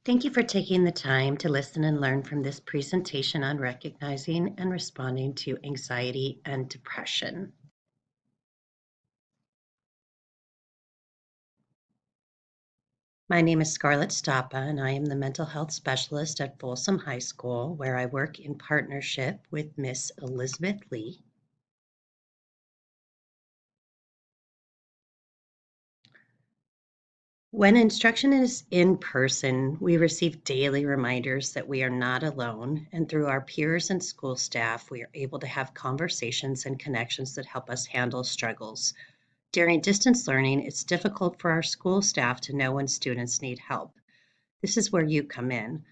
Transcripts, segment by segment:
Thank you for taking the time to listen and learn from this presentation on recognizing and responding to anxiety and depression. My name is Scarlett Stappa, and I am the mental health specialist at Folsom High School, where I work in partnership with Miss Elizabeth Lee. When instruction is in person, we receive daily reminders that we are not alone, and through our peers and school staff, we are able to have conversations and connections that help us handle struggles. During distance learning, it's difficult for our school staff to know when students need help. This is where you come in.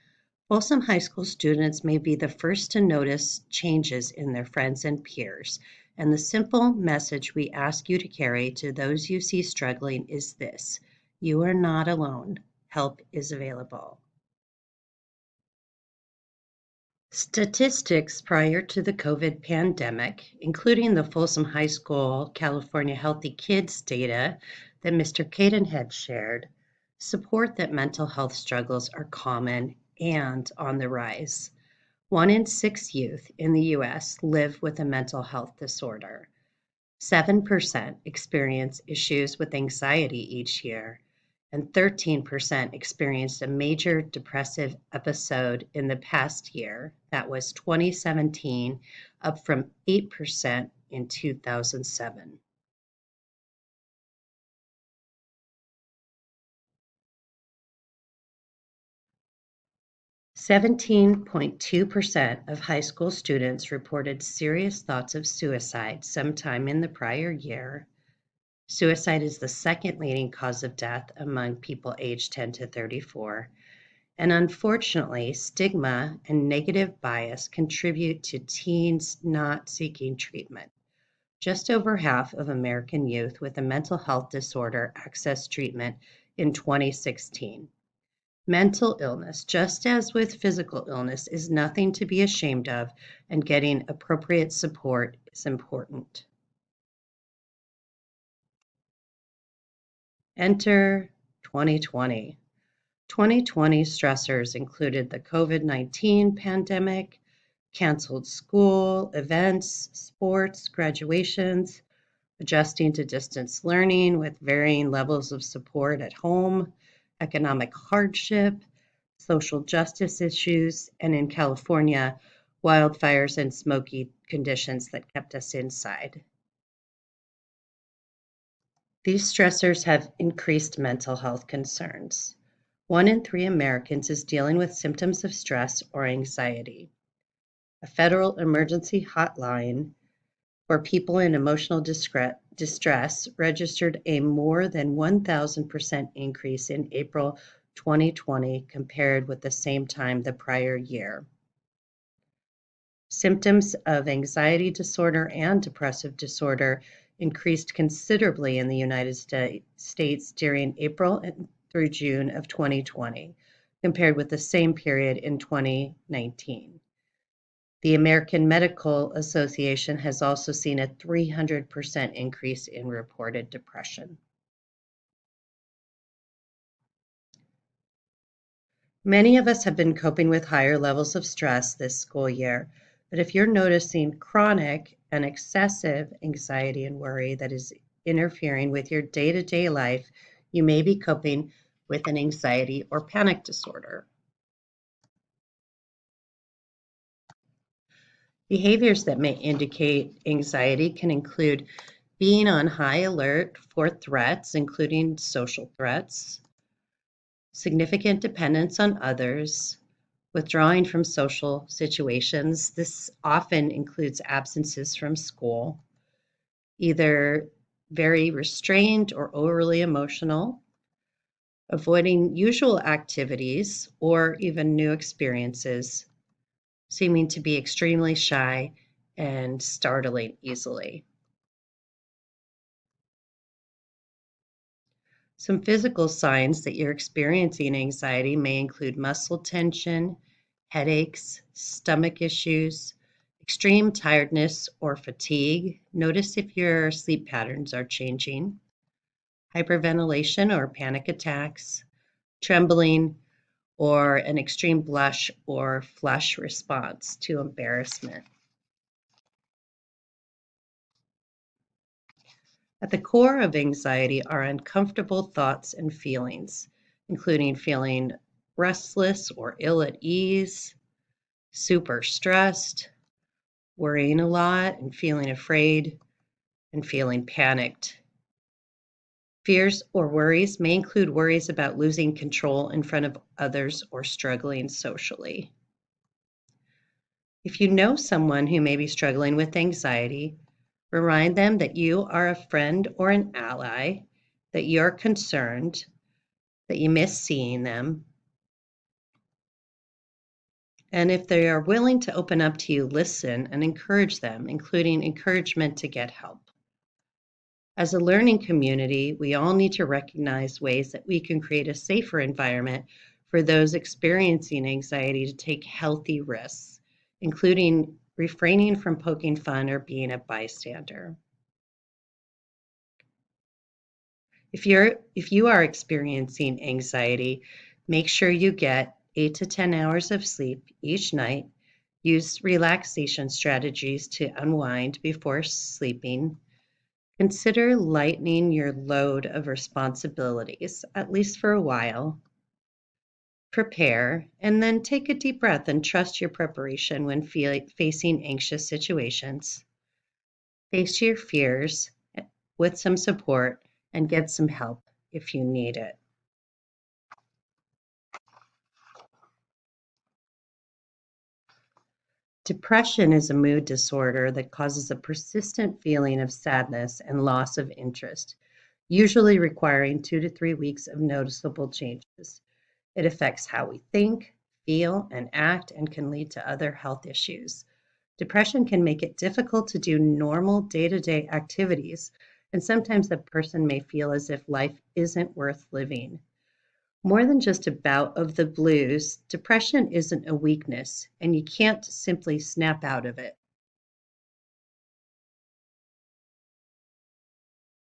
Folsom High School students may be the first to notice changes in their friends and peers, and the simple message we ask you to carry to those you see struggling is this: you are not alone. Help is available. Statistics prior to the COVID pandemic, including the Folsom High School California Healthy Kids data that Mr. Caden had shared, support that mental health struggles are common and on the rise. 1 in 6 youth in the US live with a mental health disorder. 7% experience issues with anxiety each year, and 13% experienced a major depressive episode in the past year. That was 2017, up from 8% in 2007. Seventeen point 2% of high school students reported serious thoughts of suicide sometime in the prior year. Suicide is the second leading cause of death among people aged 10 to 34. And unfortunately, stigma and negative bias contribute to teens not seeking treatment. Just over half of American youth with a mental health disorder accessed treatment in 2016. Mental illness, just as with physical illness, is nothing to be ashamed of, and getting appropriate support is important. Enter 2020. 2020 stressors included the COVID-19 pandemic, canceled school, events, sports, graduations, adjusting to distance learning with varying levels of support at home, economic hardship, social justice issues, and in California, wildfires and smoky conditions that kept us inside. These stressors have increased mental health concerns. 1 in 3 Americans is dealing with symptoms of stress or anxiety. A federal emergency hotline for people in emotional distress registered a more than 1,000% increase in April 2020 compared with the same time the prior year. Symptoms of anxiety disorder and depressive disorder increased considerably in the United States during April through June of 2020, compared with the same period in 2019. The American Medical Association has also seen a 300% increase in reported depression. Many of us have been coping with higher levels of stress this school year, but if you're noticing chronic and excessive anxiety and worry that is interfering with your day-to-day life, you may be coping with an anxiety or panic disorder. Behaviors that may indicate anxiety can include being on high alert for threats, including social threats, significant dependence on others, withdrawing from social situations. This often includes absences from school, either very restrained or overly emotional, avoiding usual activities or even new experiences, seeming to be extremely shy and startling easily. Some physical signs that you're experiencing anxiety may include muscle tension, headaches, stomach issues, extreme tiredness or fatigue. Notice if your sleep patterns are changing, hyperventilation or panic attacks, trembling, or an extreme blush or flush response to embarrassment. At the core of anxiety are uncomfortable thoughts and feelings, including feeling restless or ill at ease, super stressed, worrying a lot and feeling afraid, and feeling panicked. Fears or worries may include worries about losing control in front of others or struggling socially. If you know someone who may be struggling with anxiety, remind them that you are a friend or an ally, that you're concerned, that you miss seeing them. And if they are willing to open up to you, listen and encourage them, including encouragement to get help. As a learning community, we all need to recognize ways that we can create a safer environment for those experiencing anxiety to take healthy risks, including refraining from poking fun or being a bystander. If you are experiencing anxiety, make sure you get 8 to 10 hours of sleep each night. Use relaxation strategies to unwind before sleeping. Consider lightening your load of responsibilities, at least for a while. Prepare, and then take a deep breath and trust your preparation when facing anxious situations. Face your fears with some support and get some help if you need it. Depression is a mood disorder that causes a persistent feeling of sadness and loss of interest, usually requiring 2 to 3 weeks of noticeable changes. It affects how we think, feel, and act, and can lead to other health issues. Depression can make it difficult to do normal day-to-day activities, and sometimes the person may feel as if life isn't worth living. More than just a bout of the blues, depression isn't a weakness, and you can't simply snap out of it.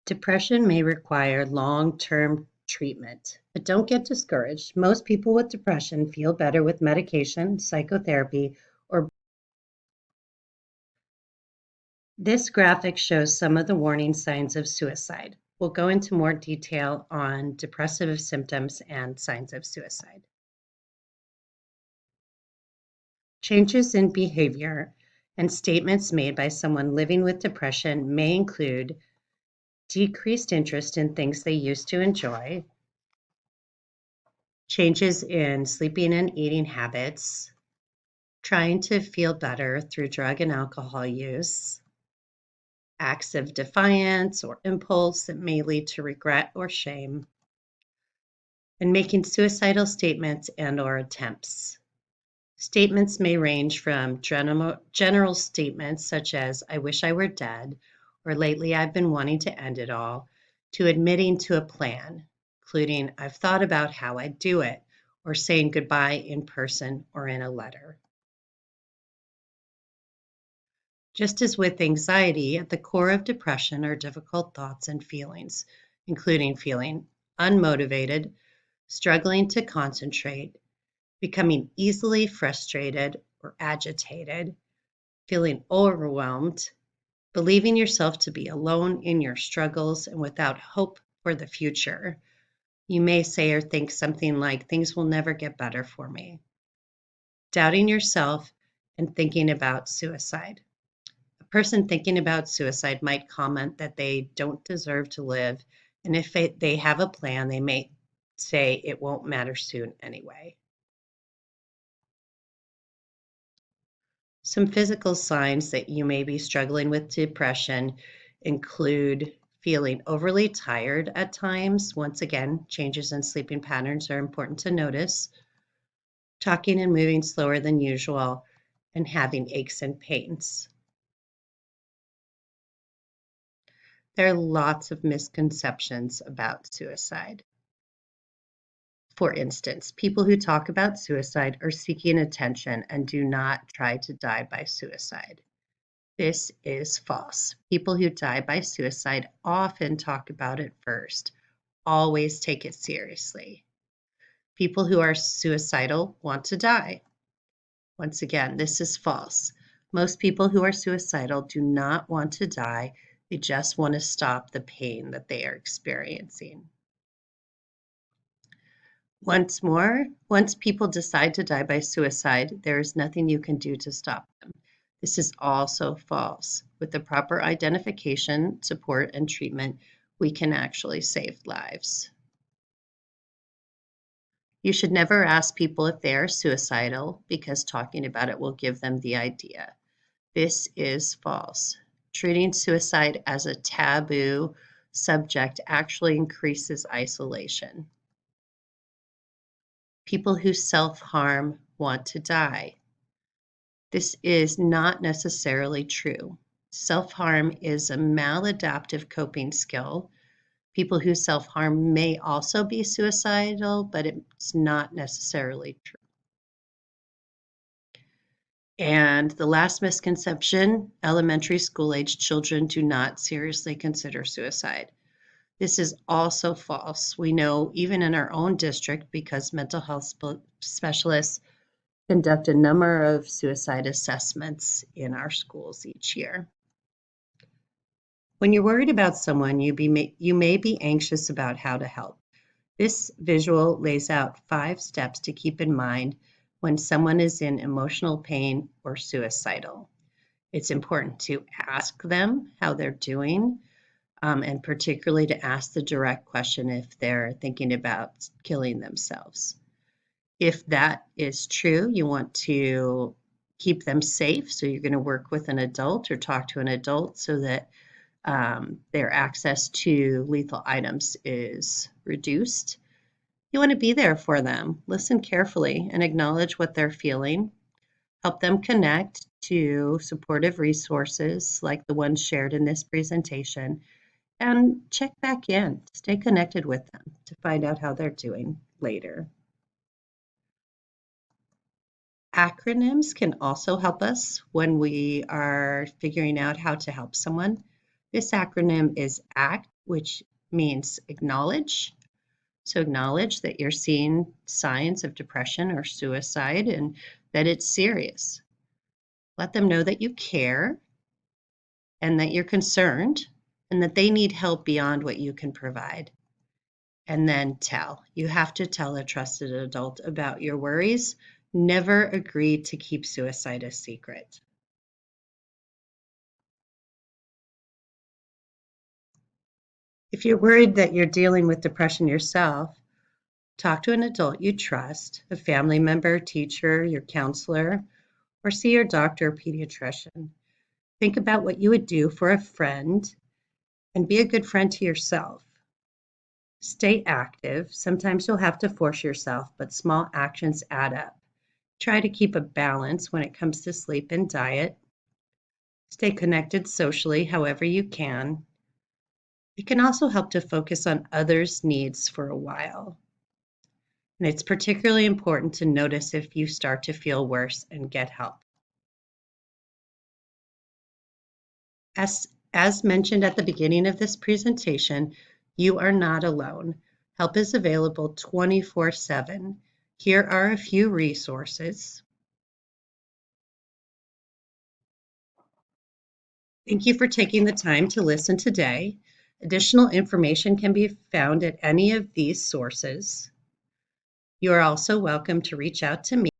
Depression may require long-term treatment, but don't get discouraged. Most people with depression feel better with medication, psychotherapy, or this graphic shows some of the warning signs of suicide. We'll go into more detail on depressive symptoms and signs of suicide. Changes in behavior and statements made by someone living with depression may include decreased interest in things they used to enjoy, changes in sleeping and eating habits, trying to feel better through drug and alcohol use, acts of defiance or impulse that may lead to regret or shame, and making suicidal statements and or attempts. Statements may range from general statements such as, I wish I were dead, or lately I've been wanting to end it all, to admitting to a plan, including, I've thought about how I'd do it, or saying goodbye in person or in a letter. Just as with anxiety, at the core of depression are difficult thoughts and feelings, including feeling unmotivated, struggling to concentrate, becoming easily frustrated or agitated, feeling overwhelmed, believing yourself to be alone in your struggles and without hope for the future. You may say or think something like, things will never get better for me. Doubting yourself and thinking about suicide. A person thinking about suicide might comment that they don't deserve to live, and if they have a plan, they may say it won't matter soon anyway. Some physical signs that you may be struggling with depression include feeling overly tired at times. Once again, changes in sleeping patterns are important to notice. Talking and moving slower than usual, and having aches and pains. There are lots of misconceptions about suicide. For instance, people who talk about suicide are seeking attention and do not try to die by suicide. This is false. People who die by suicide often talk about it first, always take it seriously. People who are suicidal want to die. Once again, this is false. Most people who are suicidal do not want to die. They just want to stop the pain that they are experiencing. Once more, once people decide to die by suicide, there is nothing you can do to stop them. This is also false. With the proper identification, support, and treatment, we can actually save lives. You should never ask people if they are suicidal because talking about it will give them the idea. This is false. Treating suicide as a taboo subject actually increases isolation. People who self-harm want to die. This is not necessarily true. Self-harm is a maladaptive coping skill. People who self-harm may also be suicidal, but it's not necessarily true. And the last misconception, elementary school age children do not seriously consider suicide. This is also false. We know even in our own district, because mental health specialists conduct a number of suicide assessments in our schools each year. When you're worried about someone, you may be anxious about how to help. This visual lays out 5 steps to keep in mind when someone is in emotional pain or suicidal. It's important to ask them how they're doing, and particularly to ask the direct question if they're thinking about killing themselves. If that is true, you want to keep them safe, so you're going to work with an adult or talk to an adult so that their access to lethal items is reduced. You want to be there for them, listen carefully, and acknowledge what they're feeling. Help them connect to supportive resources like the ones shared in this presentation, and check back in. Stay connected with them to find out how they're doing later. Acronyms can also help us when we are figuring out how to help someone. This acronym is ACT, which means acknowledge. So acknowledge that you're seeing signs of depression or suicide and that it's serious. Let them know that you care and that you're concerned and that they need help beyond what you can provide. And then tell. You have to tell a trusted adult about your worries. Never agree to keep suicide a secret. If you're worried that you're dealing with depression yourself, talk to an adult you trust, a family member, teacher, your counselor, or see your doctor or pediatrician. Think about what you would do for a friend and be a good friend to yourself. Stay active. Sometimes you'll have to force yourself, but small actions add up. Try to keep a balance when it comes to sleep and diet. Stay connected socially however you can. It can also help to focus on others' needs for a while. And it's particularly important to notice if you start to feel worse and get help. As mentioned at the beginning of this presentation, you are not alone. Help is available 24/7. Here are a few resources. Thank you for taking the time to listen today. Additional information can be found at any of these sources. You are also welcome to reach out to me